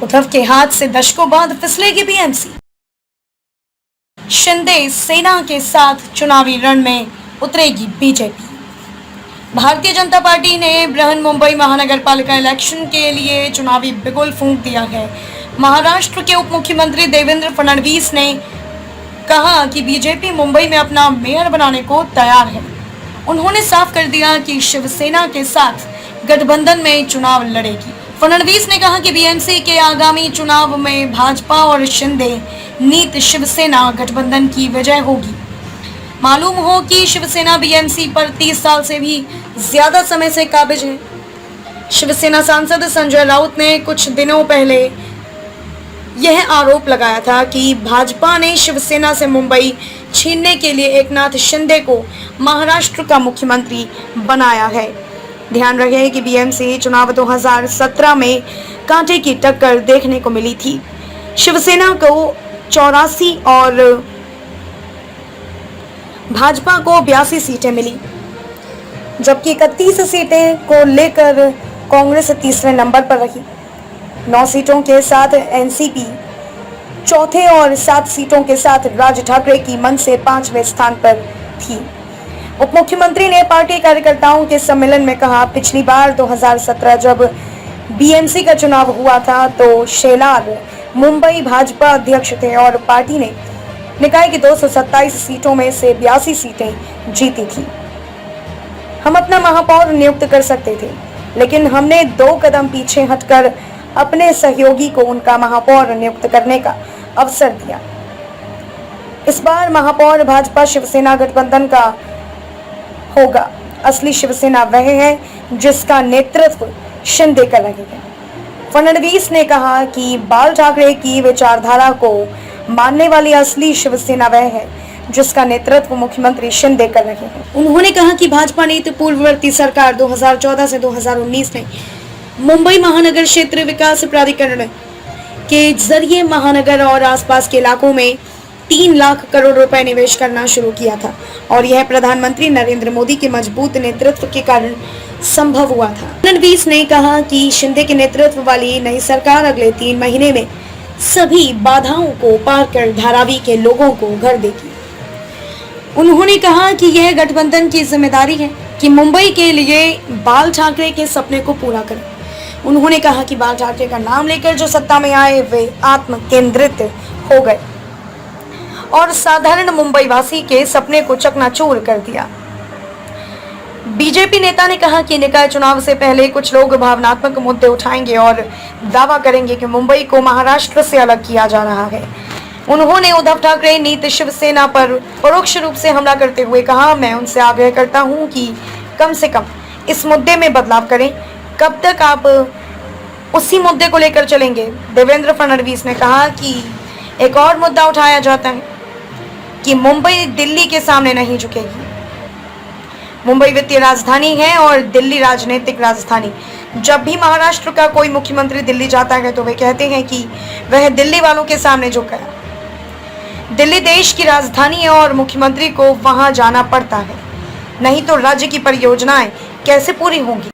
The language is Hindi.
उद्धव के हाथ से दशकों बाद फिसलेगी बीएमसी। शिंदे सेना के साथ चुनावी रण में उतरेगी बीजेपी। भारतीय जनता पार्टी ने बृहन मुंबई महानगर पालिका इलेक्शन के लिए चुनावी बिगुल फूंक दिया है। महाराष्ट्र के उप मुख्यमंत्री देवेंद्र फडणवीस ने कहा कि बीजेपी मुंबई में अपना मेयर बनाने को तैयार है। उन्होंने साफ कर दिया कि शिवसेना के साथ गठबंधन में चुनाव लड़ेगी। फडणवीस ने कहा कि बीएमसी के आगामी चुनाव में भाजपा और शिंदे नीत शिवसेना गठबंधन की विजय होगी। मालूम हो कि शिवसेना बीएमसी पर 30 साल से भी ज्यादा समय से काबिज है। शिवसेना सांसद संजय राउत ने कुछ दिनों पहले यह आरोप लगाया था कि भाजपा ने शिवसेना से मुंबई छीनने के लिए एकनाथ शिंदे को महाराष्ट्र का मुख्यमंत्री बनाया है। ध्यान रहे कि बीएमसी चुनाव 2017 में कांटे की टक्कर देखने को मिली थी। शिवसेना को 84 और भाजपा को 82 सीटें मिली, जबकि 31 सीटें को लेकर कांग्रेस तीसरे नंबर पर रही। 9 सीटों के साथ एनसीपी चौथे और 7 सीटों के साथ राज ठाकरे की मन से 5वें स्थान पर थी। उप मुख्यमंत्री ने पार्टी कार्यकर्ताओं के सम्मेलन में कहा, पिछली बार 2017 जब बीएमसी का चुनाव हुआ था तो शेलार मुंबई भाजपा अध्यक्ष थे और पार्टी ने निकाय की 227 सीटों में से 82 सीटें जीती थी। हम अपना महापौर नियुक्त कर सकते थे, लेकिन हमने 2 कदम पीछे हटकर अपने सहयोगी को उनका महापौर नियुक्त करने का अवसर दिया। इस बार महापौर भाजपा शिवसेना गठबंधन का होगा। असली शिवसेना वह है जिसका नेतृत्व शिंदे कर रहे हैं। फडणवीस ने कहा कि बाल ठाकरे की विचारधारा को मानने वाली असली शिवसेना वह है जिसका नेतृत्व मुख्यमंत्री शिंदे कर रहे हैं। उन्होंने कहा कि भाजपा ने पूर्ववर्ती सरकार 2014 से 2019 में मुंबई महानगर क्षेत्र विकास प्राधिकरण के जरिए महानगर और आसपास के इलाकों में 3 लाख करोड़ रुपए निवेश करना शुरू किया था और यह प्रधानमंत्री नरेंद्र मोदी के मजबूत नेतृत्व के कारण संभव हुआ था। फडणवीस ने कहा कि शिंदे के नेतृत्व वाली नई सरकार अगले 3 महीने में सभी बाधाओं को पार कर धारावी के लोगों को घर देगी। उन्होंने कहा कि यह गठबंधन की जिम्मेदारी है कि मुंबई के लिए बाल ठाकरे के सपने को पूरा करें। उन्होंने कहा कि बाल ठाकरे का नाम लेकर जो सत्ता में आए वे आत्म केंद्रित हो गए और साधारण मुंबई वासी के सपने को चकनाचूर कर दिया। बीजेपी नेता ने कहा कि निकाय चुनाव से पहले कुछ लोग भावनात्मक मुद्दे उठाएंगे और दावा करेंगे कि मुंबई को महाराष्ट्र से अलग किया जा रहा है। उन्होंने उद्धव ठाकरे नीत शिवसेना पर परोक्ष रूप से हमला करते हुए कहा, मैं उनसे आग्रह करता हूं कि कम से कम इस मुद्दे में बदलाव करें। कब तक आप उसी मुद्दे को लेकर चलेंगे? देवेंद्र फडणवीस ने कहा कि एक और मुद्दा उठाया जाता है कि मुंबई दिल्ली के सामने नहीं झुकेगी। मुंबई वित्तीय राजधानी है और दिल्ली राजनीतिक राजधानी। जब भी महाराष्ट्र का कोई मुख्यमंत्री दिल्ली जाता है तो वे कहते हैं कि वह दिल्ली वालों के सामने झुक गया। दिल्ली देश की राजधानी है और मुख्यमंत्री को वहां जाना पड़ता है, नहीं तो राज्य की परियोजनाएं कैसे पूरी होंगी।